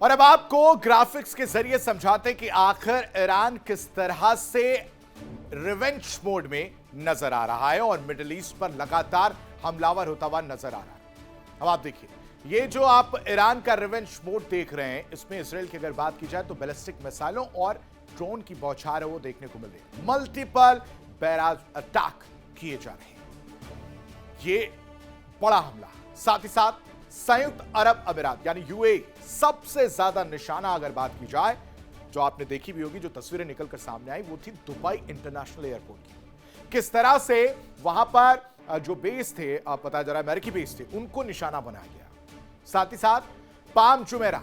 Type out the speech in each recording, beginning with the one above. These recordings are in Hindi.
और अब आपको ग्राफिक्स के जरिए समझाते कि आखिर ईरान किस तरह से रिवेंज मोड में नजर आ रहा है और मिडिल ईस्ट पर लगातार हमलावर होता हुआ नजर आ रहा है। अब आप देखिए, ये जो आप ईरान का रिवेंज मोड देख रहे हैं, इसमें इसराइल की अगर बात की जाए तो बैलिस्टिक मिसाइलों और ड्रोन की बौछार है वो देखने को मिल रही है। मल्टीपल बैराज अटैक किए जा रहे हैं। ये बड़ा हमला, साथ ही साथ संयुक्त अरब अमीरात यानी यूएई सबसे ज्यादा निशाना अगर बात की जाए, जो आपने देखी भी होगी, जो तस्वीरें निकलकर सामने आई वो थी दुबई इंटरनेशनल एयरपोर्ट की। किस तरह से वहां पर जो बेस थे, पता जा रहा है अमेरिकी बेस थे, उनको निशाना बनाया गया। साथ ही साथ पाम जुमेरा,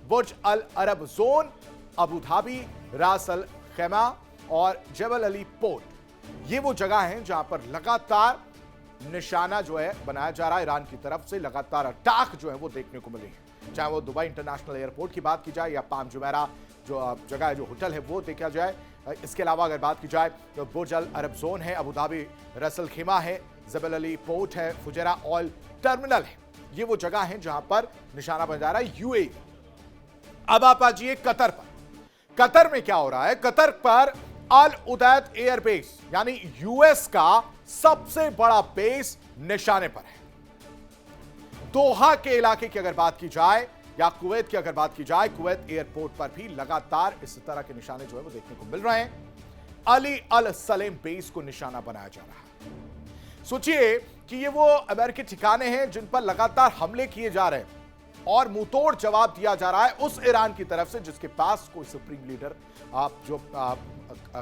बुर्ज अल अरब जोन, अबू धाबी, रास अल खैमा और जबल अली पोर्ट, ये वो जगह हैं जहां पर लगातार निशाना जो है बनाया जा रहा है। ईरान की तरफ से लगातार अटैक जो है वो देखने को मिले हैं, चाहे वो दुबई इंटरनेशनल एयरपोर्ट की बात की जाए या पाम जुमेरा जो जगह है, जो होटल है वो देखा जाए। इसके अलावा अगर बात की जाए तो बुर्ज अल अरब जोन है, अबू धाबी रस अल खैमा है, जबल अली पोर्ट है, फुजैरा ऑयल टर्मिनल है, ये वो जगह है जहां पर निशाना बन जा रहा है यूएई। अब आप आ जाइए कतर पर। कतर में क्या हो रहा है? कतर पर अल उदैद एयरबेस यानी यूएस का सबसे बड़ा बेस निशाने पर है। दोहा के इलाके की अगर बात की जाए या कुवैत की अगर बात की जाए, कुवैत एयरपोर्ट पर भी लगातार इस तरह के निशाने जो है वो देखने को मिल रहे हैं। अली अल सलेम बेस को निशाना बनाया जा रहा है। सोचिए कि ये वो अमेरिकी ठिकाने हैं जिन पर लगातार हमले किए जा रहे हैं और मुंहतोड़ जवाब दिया जा रहा है उस ईरान की तरफ से जिसके पास कोई सुप्रीम लीडर जो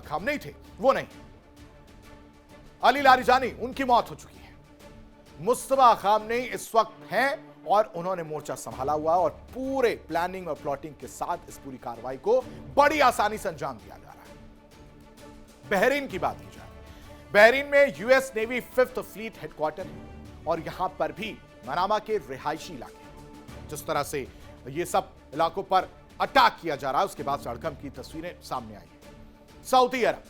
खामनेई थे वो नहीं। अली लारिजानी, उनकी मौत हो चुकी है। मुस्तफा खामनेई इस वक्त हैं और उन्होंने मोर्चा संभाला हुआ है और पूरे प्लानिंग और प्लॉटिंग के साथ इस पूरी कार्रवाई को बड़ी आसानी से अंजाम दिया जा रहा है। बहरीन की बात की जाए, बहरीन में US navy 5th fleet headquarter है और यहां पर भी मनामा के रिहायशी इलाके, जिस तरह से ये सब इलाकों पर अटैक किया जा रहा है, उसके बाद सड़कम की तस्वीरें सामने आई है। सऊदी अरब,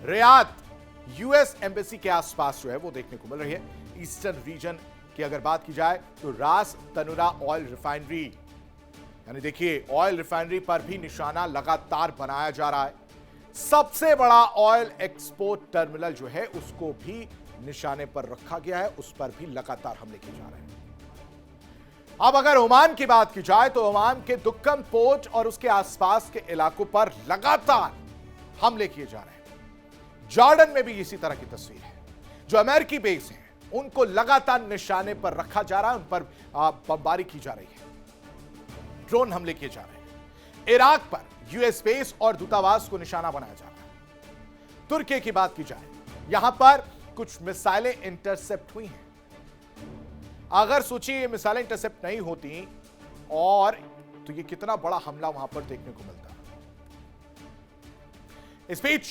रियाद, यूएस एम्बेसी के आसपास जो है वो देखने को मिल रही है। ईस्टर्न रीजन की अगर बात की जाए तो रास तनुरा ऑयल रिफाइनरी, यानी देखिए ऑयल रिफाइनरी पर भी निशाना लगातार बनाया जा रहा है। सबसे बड़ा ऑयल एक्सपोर्ट टर्मिनल जो है उसको भी निशाने पर रखा गया है, उस पर भी लगातार हमले किए जा रहे हैं। अब अगर ओमान की बात की जाए तो ओमान के दुक्कम पोर्ट और उसके आसपास के इलाकों पर लगातार हमले किए जा रहे हैं। जॉर्डन में भी इसी तरह की तस्वीर है। जो अमेरिकी बेस हैं उनको लगातार निशाने पर रखा जा रहा है, उन पर बमबारी की जा रही है, ड्रोन हमले किए जा रहे हैं। इराक पर यूएस बेस और दूतावास को निशाना बनाया जा रहा है। तुर्की की बात की जाए, यहां पर कुछ मिसाइलें इंटरसेप्ट हुई हैं। अगर सोचिए ये मिसाइलें इंटरसेप्ट नहीं होती और तो ये कितना बड़ा हमला वहां पर देखने को मिलता। इस बीच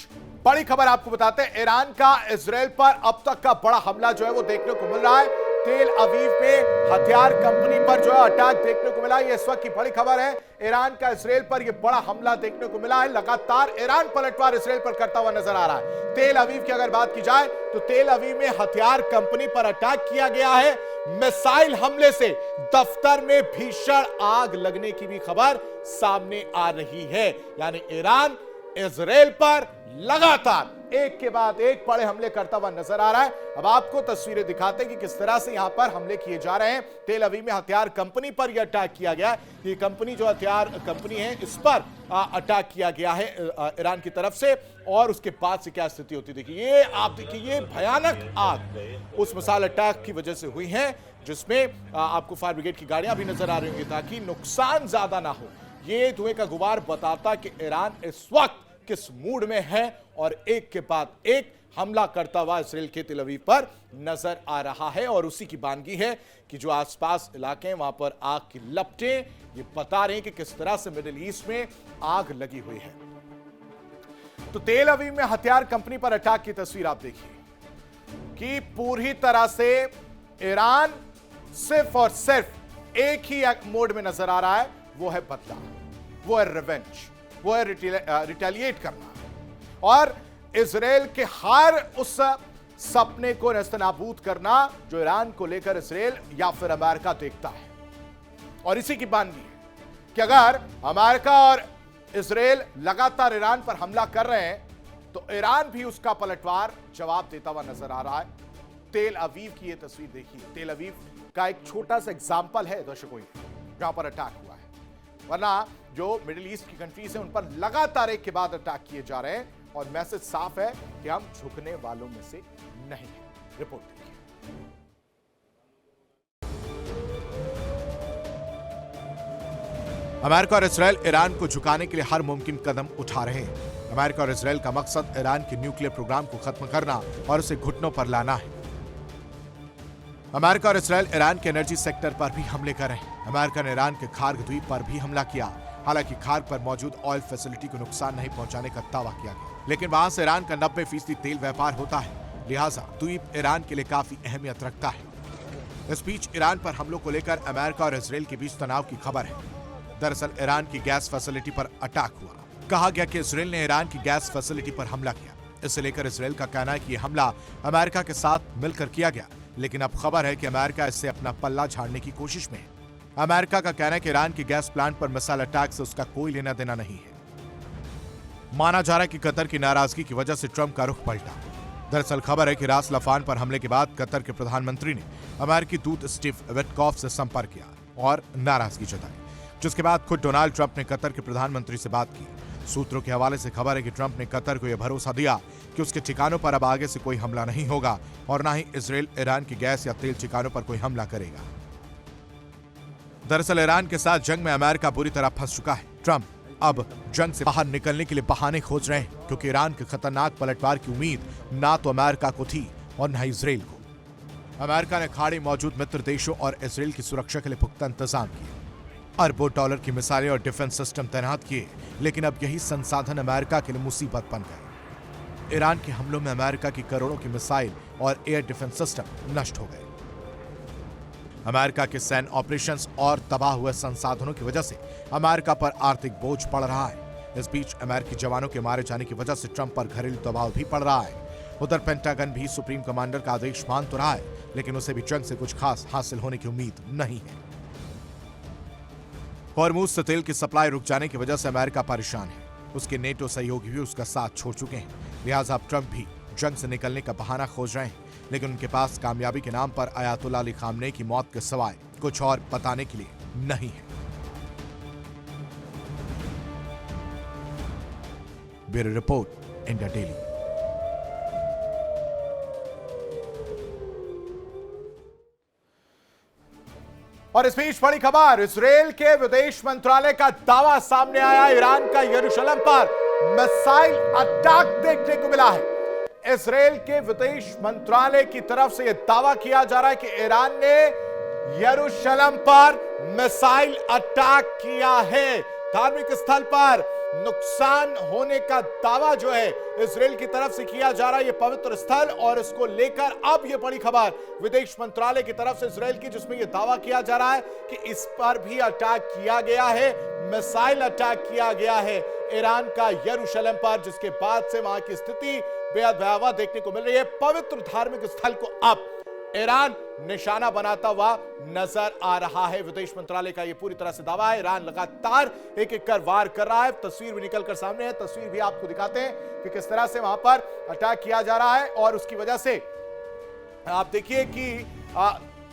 बड़ी खबर आपको बताते हैं, ईरान का इजराइल पर अब तक का बड़ा हमला जो है वो देखने को मिल रहा है। तेल अवीव में हथियार कंपनी पर जो है अटैक देखने को मिला। ये इस वक्त की बड़ी खबर है। ईरान का इजराइल पर यह बड़ा हमला देखने को मिला है। लगातार ईरान पलटवार इजराइल पर करता हुआ नजर आ रहा है। तेल अवीव की अगर बात की जाए तो तेल अवीव में हथियार कंपनी पर अटैक किया गया है। मिसाइल हमले से दफ्तर में भीषण आग लगने की भी खबर सामने आ रही है। यानी ईरान इजराइल पर लगातार एक के बाद एक बड़े हमले करता हुआ नजर आ रहा है। अब आपको तस्वीरें दिखाते हैं कि किस तरह से यहां पर हमले किए जा रहे हैं। तेल अवीव में हथियार कंपनी पर यह अटैक किया गया। ये कंपनी जो हथियार कंपनी है इस पर अटैक किया गया है ईरान की तरफ से। और उसके बाद से क्या स्थिति होती देखिए, ये आप देखिए, ये भयानक आग उस मिसाइल अटैक की वजह से हुई है, जिसमें आपको फायर ब्रिगेड की गाड़ियां भी नजर आ रही होंगी ताकि नुकसान ज्यादा ना हो। ये धुएं का गुबार बताता कि ईरान इस वक्त किस मूड में है और एक के बाद एक हमला करता हुआ इसराइल के तेल अवीव पर नजर आ रहा है। और उसी की बानगी है कि जो आसपास इलाके हैं वहां पर आग की लपटें ये बता रहे हैं कि किस तरह से मिडिल ईस्ट में आग लगी हुई है। तो तेल अवीव में हथियार कंपनी पर अटैक की तस्वीर आप देखिए कि पूरी तरह से ईरान सिर्फ और सिर्फ एक ही मोड में नजर आ रहा है, वो है बदला, वो है रिवेंज, वो है रिटेलिएट करना और इजराइल के हर उस सपने को नस्तनाबूद करना जो ईरान को लेकर इजराइल या फिर अमेरिका देखता है। और इसी की बानगी है कि अगर अमेरिका और इजराइल लगातार ईरान पर हमला कर रहे हैं तो ईरान भी उसका पलटवार जवाब देता हुआ नजर आ रहा है। तेल अवीव की यह तस्वीर देखिए। तेल अवीव का एक छोटा सा एग्जाम्पल है दर्शकों, जहां पर अटैक हुआ है। वरना जो मिडिल ईस्ट की कंट्रीज हैं उन पर लगातार एक के बाद अटैक किए जा रहे हैं और मैसेज साफ है कि हम झुकने वालों में से नहीं हैं। रिपोर्ट देखिए। अमेरिका और इजराइल ईरान को झुकाने के लिए हर मुमकिन कदम उठा रहे हैं। अमेरिका और इजराइल का मकसद ईरान के न्यूक्लियर प्रोग्राम को खत्म करना और उसे घुटनों पर लाना है। अमेरिका और इजराइल ईरान के एनर्जी सेक्टर पर भी हमले कर रहे हैं। अमेरिका ने ईरान के खार्ग द्वीप पर भी हमला किया। हालांकि खार्ग पर मौजूद ऑयल फैसिलिटी को नुकसान नहीं पहुंचाने का दावा किया गया, लेकिन वहां से ईरान का 90% तेल व्यापार होता है, लिहाजा द्वीप ईरान के लिए काफी अहमियत रखता है। इस बीच ईरान पर हमलों को लेकर अमेरिका और इजराइल के बीच तनाव की खबर है। दरअसल ईरान की गैस फैसिलिटी पर अटैक हुआ। कहा गया कि इजराइल ने ईरान की गैस फैसिलिटी पर हमला किया। इसे लेकर इजराइल का कहना है कि यह हमला अमेरिका के साथ मिलकर किया गया, लेकिन अब खबर है कि अमेरिका इससे अपना पल्ला झाड़ने की कोशिश में है। अमेरिका का कहना है कि ईरान के गैस प्लांट पर मिसाइल अटैक से उसका कोई लेना देना नहीं है। माना जा रहा है कि कतर की नाराजगी की वजह से ट्रंप का रुख पलटा। दरअसल खबर है कि रास लफान पर हमले के बाद कतर के प्रधानमंत्री ने अमेरिकी दूत स्टीव विटकॉफ से संपर्क किया और नाराजगी जताई, जिसके बाद खुद डोनाल्ड ट्रंप ने कतर के प्रधानमंत्री से बात की। सूत्रों के हवाले से खबर है कि ट्रंप ने कतर को यह भरोसा दिया कि उसके ठिकानों पर अब आगे से कोई हमला नहीं होगा और न ही इजराइल ईरान की गैस या तेल ठिकानों पर कोई हमला करेगा। दरअसल ईरान के साथ जंग में अमेरिका बुरी तरह फंस चुका है। ट्रंप अब जंग से बाहर निकलने के लिए बहाने खोज रहे हैं, क्योंकि ईरान के खतरनाक पलटवार की उम्मीद ना तो अमेरिका को थी और न ही इजराइल को। अमेरिका ने खाड़ी मौजूद मित्र देशों और इजराइल की सुरक्षा के लिए पुख्ता इंतजाम किए। अरबों डॉलर की मिसाइलें और डिफेंस सिस्टम तैनात किए, लेकिन अब यही संसाधन अमेरिका के लिए मुसीबत बन गए। ईरान के हमलों में अमेरिका की करोड़ों की मिसाइल और एयर डिफेंस सिस्टम नष्ट हो गए। अमेरिका के सैन्य ऑपरेशंस और तबाह हुए संसाधनों की वजह से अमेरिका पर आर्थिक बोझ पड़ रहा है। इस बीच अमेरिकी जवानों के मारे जाने की वजह से ट्रंप पर घरेलू दबाव भी पड़ रहा है। उधर पेंटागन भी सुप्रीम कमांडर का आदेश मान तो रहा है, लेकिन उसे भी जंग से कुछ खास हासिल होने की उम्मीद नहीं है। हॉर्मूज से तेल की सप्लाई रुक जाने की वजह से अमेरिका परेशान है। उसके नेटो सहयोगी भी उसका साथ छोड़ चुके हैं, लिहाजा अब ट्रंप भी जंग से निकलने का बहाना खोज रहे हैं, लेकिन उनके पास कामयाबी के नाम पर अयातुल्ला अली खामनेई की मौत के सिवाय कुछ और बताने के लिए नहीं है। Bureau report, India daily. और इस बीच बड़ी खबर, इजराइल के विदेश मंत्रालय का दावा सामने आया। ईरान का यरूशलेम पर मिसाइल अटैक देखने को मिला है। इजराइल के विदेश मंत्रालय की तरफ से यह दावा किया जा रहा है कि ईरान ने यरूशलेम पर मिसाइल अटैक किया है। धार्मिक स्थल पर नुकसान होने का दावा जो है इजराइल की तरफ से किया जा रहा है, यह पवित्र स्थल, और इसको लेकर अब यह बड़ी खबर विदेश मंत्रालय की तरफ से इजराइल की, जिसमें यह दावा किया जा रहा है कि इस पर भी अटैक किया गया है, मिसाइल अटैक किया गया है ईरान का यरूशलेम पर, जिसके बाद से वहां की स्थिति बेहद भयावह देखने को मिल रही है। पवित्र धार्मिक स्थल को अब ईरान निशाना बनाता हुआ नजर आ रहा है। विदेश मंत्रालय का यह पूरी तरह से दावा है। ईरान लगातार एक एक कर वार कर रहा है। तस्वीर भी निकलकर सामने है, तस्वीर भी आपको दिखाते हैं कि किस तरह से वहां पर अटैक किया जा रहा है। और उसकी वजह से आप देखिए कि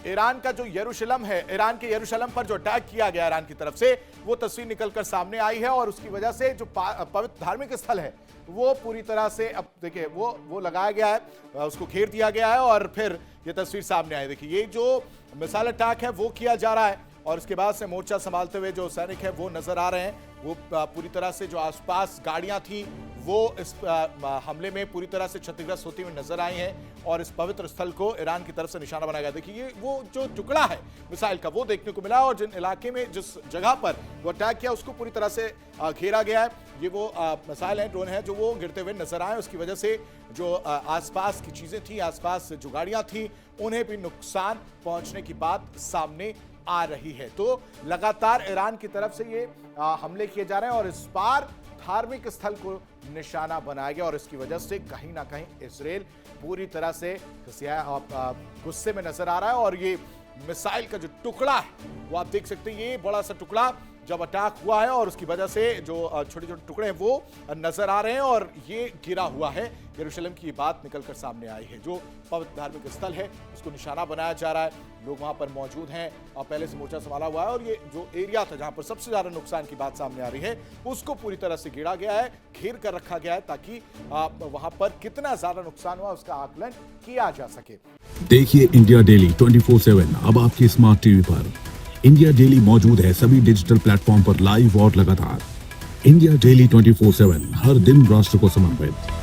ईरान का जो यरूशलेम है, ईरान के यरूशलेम पर जो अटैक किया गया ईरान की तरफ से, वो तस्वीर निकलकर सामने आई है। और उसकी वजह से जो पवित्र धार्मिक स्थल है वो पूरी तरह से, अब देखिए वो लगाया गया है, उसको घेर दिया गया है और फिर ये तस्वीर सामने आई। देखिए ये जो मिसाइल अटैक है वो किया जा रहा है और उसके बाद से मोर्चा संभालते हुए जो सैनिक है वो नजर आ रहे हैं। वो पूरी तरह से जो आसपास गाड़ियां थी वो इस हमले में पूरी तरह से क्षतिग्रस्त होती हुई नजर आई हैं और इस पवित्र स्थल को ईरान की तरफ से निशाना बनाया गया। देखिए ये वो जो टुकड़ा है मिसाइल का वो देखने को मिला और जिन इलाके में, जिस जगह पर वो अटैक किया उसको पूरी तरह से घेरा गया है। ये वो मिसाइल है, ड्रोन है जो वो गिरते हुए नजर आए। उसकी वजह से जो आसपास की चीजें थी, आसपास जो गाड़ियां थी, उन्हें भी नुकसान पहुंचने की बात सामने आ रही है। तो लगातार ईरान की तरफ से ये हमले किए जा रहे हैं और इस बार धार्मिक स्थल को निशाना बनाया गया और इसकी वजह से कहीं ना कहीं इजराइल पूरी तरह से गुस्से में नजर आ रहा है। और ये मिसाइल का जो टुकड़ा है वो आप देख सकते हैं, ये बड़ा सा टुकड़ा जब अटैक हुआ है और उसकी वजह से जो छोटे छोटे टुकड़े हैं वो नजर आ रहे हैं और ये गिरा हुआ है। यरूशलेम की ये बात निकलकर सामने आई है। जो पवित्र धार्मिक स्थल है उसको निशाना बनाया जा रहा है, लोग वहां पर मौजूद हैं और पहले से मोर्चा संभाला हुआ है और ये जो एरिया था जहां पर सबसे ज्यादा नुकसान की बात सामने आ रही है उसको पूरी तरह से गिरा गया है, घेर कर रखा गया है ताकि वहां पर कितना ज्यादा नुकसान हुआ उसका आकलन किया जा सके। देखिए इंडिया डेली 24/7 अब आपके स्मार्ट टीवी पर। इंडिया डेली मौजूद है सभी डिजिटल प्लेटफॉर्म पर लाइव और लगातार। इंडिया डेली 24/7 हर दिन राष्ट्र को समर्पित।